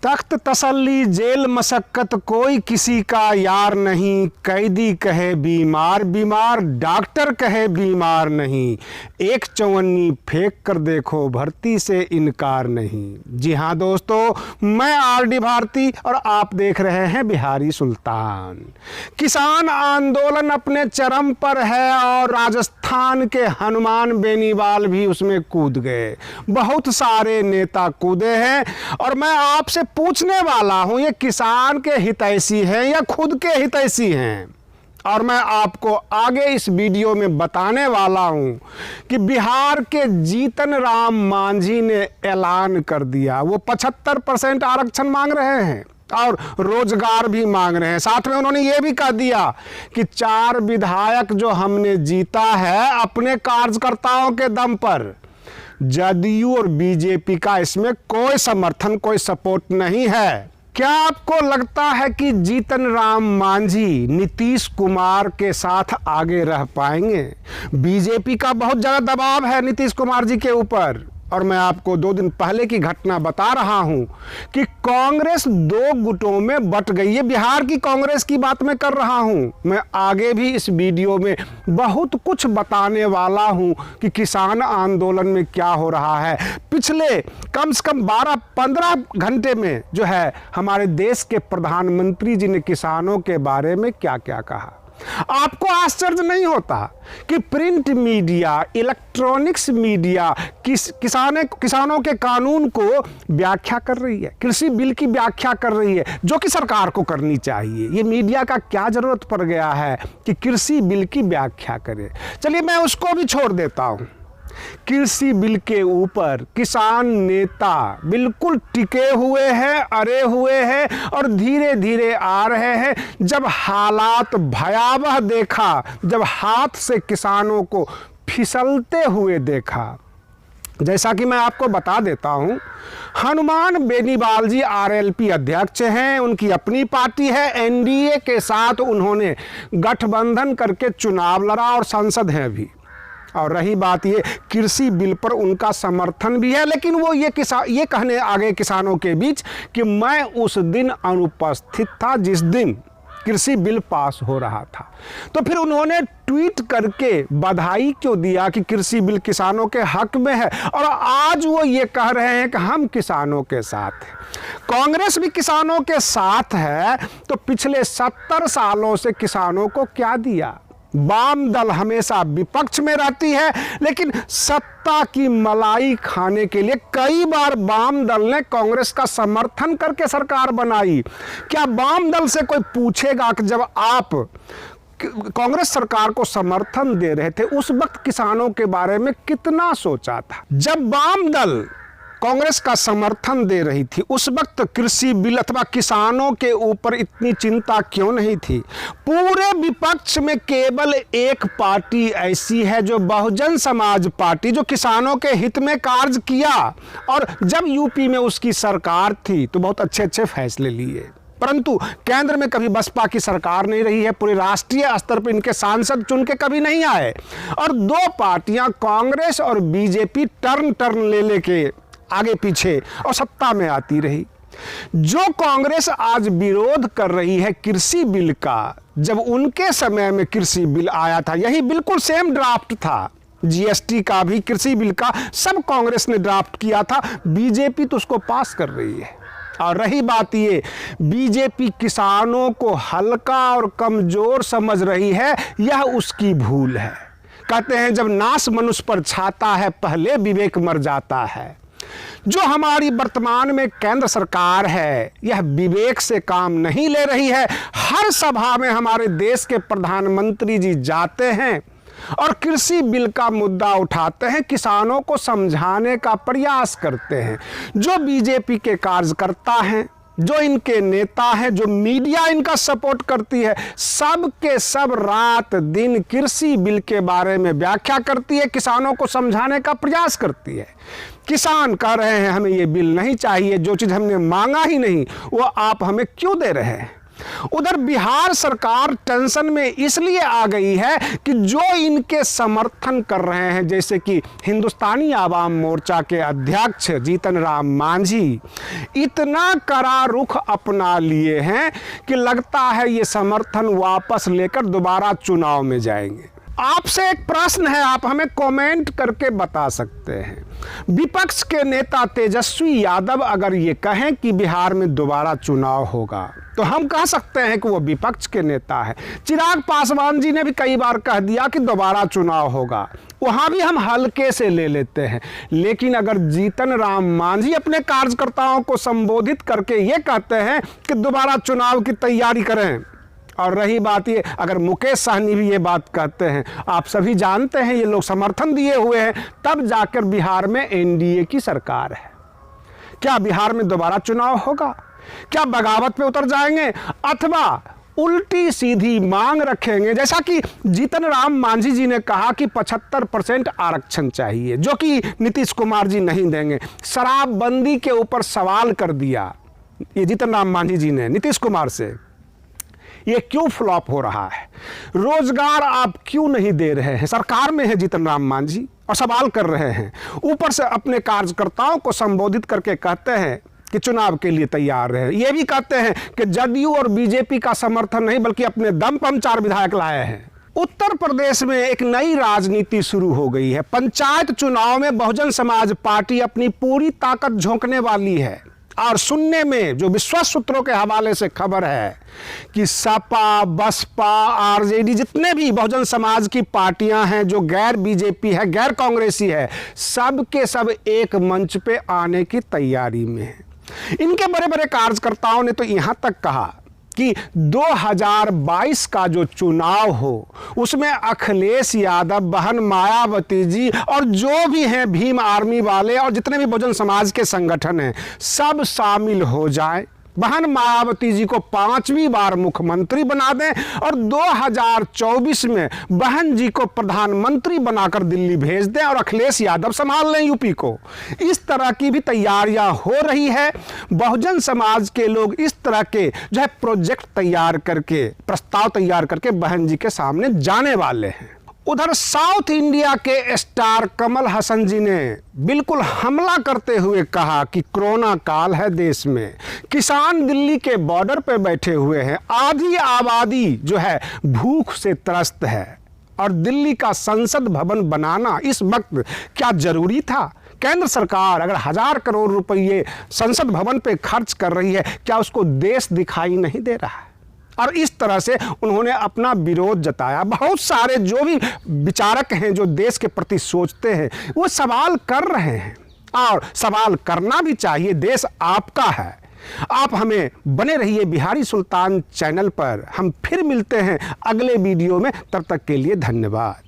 तख्त तसल्ली जेल मशक्कत कोई किसी का यार नहीं, कैदी कहे बीमार बीमार डॉक्टर कहे बीमार नहीं, एक चवन्नी फेंक कर देखो भर्ती से इनकार नहीं। जी हाँ दोस्तों, मैं आरडी भारती और आप देख रहे हैं बिहारी सुल्तान। किसान आंदोलन अपने चरम पर है और राजस्थान के हनुमान बेनीवाल भी उसमें कूद गए। बहुत सारे नेता कूदे हैं और मैं आपसे पूछने वाला हूं, ये किसान के हितैषी हैं या खुद के हितैषी हैं? और मैं आपको आगे इस वीडियो में बताने वाला हूं कि बिहार के जीतन राम मांझी ने ऐलान कर दिया, वो 75% आरक्षण मांग रहे हैं और रोजगार भी मांग रहे हैं। साथ में उन्होंने ये भी कह दिया कि 4 विधायक जो हमने जीता है अपने कार्यकर्ताओं के दम पर, जदयू और बीजेपी का इसमें कोई समर्थन, कोई सपोर्ट नहीं है। क्या आपको लगता है कि जीतन राम मांझी नीतीश कुमार के साथ आगे रह पाएंगे? बीजेपी का बहुत ज़्यादा दबाव है नीतीश कुमार जी के ऊपर। और मैं आपको 2 दिन पहले की घटना बता रहा हूं कि कांग्रेस 2 गुटों में बट गई है। बिहार की कांग्रेस की बात मैं कर रहा हूं। मैं आगे भी इस वीडियो में बहुत कुछ बताने वाला हूं कि किसान आंदोलन में क्या हो रहा है। पिछले कम से कम 12-15 घंटे में जो है हमारे देश के प्रधानमंत्री जी ने किसानों के बारे में क्या क्या कहा। आपको आश्चर्य नहीं होता कि प्रिंट मीडिया, इलेक्ट्रॉनिक्स मीडिया किसानों के कानून को व्याख्या कर रही है, कृषि बिल की व्याख्या कर रही है, जो कि सरकार को करनी चाहिए। ये मीडिया का क्या जरूरत पड़ गया है कि कृषि बिल की व्याख्या करे? चलिए मैं उसको भी छोड़ देता हूं। कृषि बिल के ऊपर किसान नेता बिल्कुल टिके हुए हैं, अड़े हुए हैं और धीरे धीरे आ रहे हैं। जब हालात भयावह देखा, जब हाथ से किसानों को फिसलते हुए देखा, जैसा कि मैं आपको बता देता हूं, हनुमान बेनीवाल जी आरएलपी अध्यक्ष हैं, उनकी अपनी पार्टी है, एनडीए के साथ उन्होंने गठबंधन करके चुनाव लड़ा और सांसद हैं भी। और रही बात ये, कृषि बिल पर उनका समर्थन भी है, लेकिन वो ये कहने आगे किसानों के बीच कि मैं उस दिन अनुपस्थित था जिस दिन कृषि बिल पास हो रहा था। तो फिर उन्होंने ट्वीट करके बधाई क्यों दिया कि कृषि बिल किसानों के हक में है, और आज वो ये कह रहे हैं कि हम किसानों के साथ हैं। कांग्रेस भी किसानों के साथ है, तो पिछले 70 सालों से किसानों को क्या दिया? वाम दल हमेशा विपक्ष में रहती है, लेकिन सत्ता की मलाई खाने के लिए कई बार वाम दल ने कांग्रेस का समर्थन करके सरकार बनाई। क्या वाम दल से कोई पूछेगा कि जब आप कांग्रेस सरकार को समर्थन दे रहे थे उस वक्त किसानों के बारे में कितना सोचा था? जब वाम दल कांग्रेस का समर्थन दे रही थी उस वक्त कृषि बिल अथवा किसानों के ऊपर इतनी चिंता क्यों नहीं थी? पूरे विपक्ष में केवल एक पार्टी ऐसी है जो बहुजन समाज पार्टी, जो किसानों के हित में कार्य किया, और जब यूपी में उसकी सरकार थी तो बहुत अच्छे अच्छे फैसले लिए। परंतु केंद्र में कभी बसपा की सरकार नहीं रही है, पूरे राष्ट्रीय स्तर पर इनके सांसद चुन के कभी नहीं आए, और 2 पार्टियां कांग्रेस और बीजेपी टर्न ले लेके आगे पीछे और सत्ता में आती रही। जो कांग्रेस आज विरोध कर रही है कृषि बिल का, जब उनके समय में कृषि बिल आया था यही बिल्कुल सेम ड्राफ्ट था, जीएसटी का भी, कृषि बिल का, सब कांग्रेस ने ड्राफ्ट किया था। बीजेपी तो उसको पास कर रही है। और रही बात ये, बीजेपी किसानों को हल्का और कमजोर समझ रही है, यह उसकी भूल है। कहते हैं जब नाश मनुष्य पर छाता है पहले विवेक मर जाता है। जो हमारी वर्तमान में केंद्र सरकार है यह विवेक से काम नहीं ले रही है। हर सभा में हमारे देश के प्रधानमंत्री जी जाते हैं और कृषि बिल का मुद्दा उठाते हैं, किसानों को समझाने का प्रयास करते हैं। जो बीजेपी के कार्यकर्ता हैं, जो इनके नेता हैं, जो मीडिया इनका सपोर्ट करती है, सब के सब रात दिन कृषि बिल के बारे में व्याख्या करती है, किसानों को समझाने का प्रयास करती है। किसान कह रहे हैं हमें ये बिल नहीं चाहिए, जो चीज़ हमने मांगा ही नहीं वो आप हमें क्यों दे रहे हैं? उधर बिहार सरकार टेंशन में इसलिए आ गई है कि जो इनके समर्थन कर रहे हैं, जैसे कि हिंदुस्तानी आवाम मोर्चा के अध्यक्ष जीतन राम मांझी, इतना कड़ा रुख अपना लिए हैं कि लगता है ये समर्थन वापस लेकर दोबारा चुनाव में जाएंगे। आपसे एक प्रश्न है, आप हमें कमेंट करके बता सकते हैं। विपक्ष के नेता तेजस्वी यादव अगर ये कहें कि बिहार में दोबारा चुनाव होगा तो हम कह सकते हैं कि वो विपक्ष के नेता है। चिराग पासवान जी ने भी कई बार कह दिया कि दोबारा चुनाव होगा, वहां भी हम हल्के से ले लेते हैं। लेकिन अगर जीतन राम मांझी अपने कार्यकर्ताओं को संबोधित करके ये कहते हैं कि दोबारा चुनाव की तैयारी करें, और रही बात ये, अगर मुकेश सहनी भी ये बात कहते हैं, आप सभी जानते हैं ये लोग समर्थन दिए हुए हैं, तब जाकर बिहार में एनडीए की सरकार है। क्या बिहार में दोबारा चुनाव होगा? क्या बगावत पे उतर जाएंगे अथवा उल्टी सीधी मांग रखेंगे, जैसा कि जीतन राम मांझी जी ने कहा कि 75% आरक्षण चाहिए, जो कि नीतीश कुमार जी नहीं देंगे। शराबबंदी के ऊपर सवाल कर दिया ये जीतन राम मांझी जी ने नीतीश कुमार से। ये क्यों फ्लॉप हो रहा है? रोजगार आप क्यों नहीं दे रहे हैं? सरकार में है जीतन राम मांझी और सवाल कर रहे हैं, ऊपर से अपने कार्यकर्ताओं को संबोधित करके कहते हैं कि चुनाव के लिए तैयार रहे। ये भी कहते हैं कि जदयू और बीजेपी का समर्थन नहीं बल्कि अपने दम पर 4 विधायक लाए हैं। उत्तर प्रदेश में एक नई राजनीति शुरू हो गई है। पंचायत चुनाव में बहुजन समाज पार्टी अपनी पूरी ताकत झोंकने वाली है। और सुनने में जो विश्वस्त सूत्रों के हवाले से खबर है कि सपा, बसपा, आरजेडी, जितने भी बहुजन समाज की पार्टियां हैं जो गैर बीजेपी है, गैर कांग्रेसी है, सब के सब एक मंच पे आने की तैयारी में हैं। इनके बड़े बड़े कार्यकर्ताओं ने तो यहां तक कहा कि 2022 का जो चुनाव हो उसमें अखिलेश यादव, बहन मायावती जी और जो भी हैं भीम आर्मी वाले और जितने भी बहुजन समाज के संगठन हैं, सब शामिल हो जाएं। बहन मायावती जी को 5वीं बार मुख्यमंत्री बना दें और 2024 में बहन जी को प्रधानमंत्री बनाकर दिल्ली भेज दें और अखिलेश यादव संभाल लें यूपी को। इस तरह की भी तैयारियां हो रही है। बहुजन समाज के लोग इस तरह के जो है प्रोजेक्ट तैयार करके, प्रस्ताव तैयार करके बहन जी के सामने जाने वाले हैं। उधर साउथ इंडिया के स्टार कमल हसन जी ने बिल्कुल हमला करते हुए कहा कि कोरोना काल है देश में, किसान दिल्ली के बॉर्डर पे बैठे हुए हैं, आधी आबादी जो है भूख से त्रस्त है और दिल्ली का संसद भवन बनाना इस वक्त क्या जरूरी था? केंद्र सरकार अगर 1000 करोड़ रुपये संसद भवन पे खर्च कर रही है, क्या उसको देश दिखाई नहीं दे रहा है? और इस तरह से उन्होंने अपना विरोध जताया। बहुत सारे जो भी विचारक हैं जो देश के प्रति सोचते हैं वो सवाल कर रहे हैं और सवाल करना भी चाहिए। देश आपका है। आप हमें बने रहिए बिहारी सुल्तान चैनल पर। हम फिर मिलते हैं अगले वीडियो में, तब तक के लिए धन्यवाद।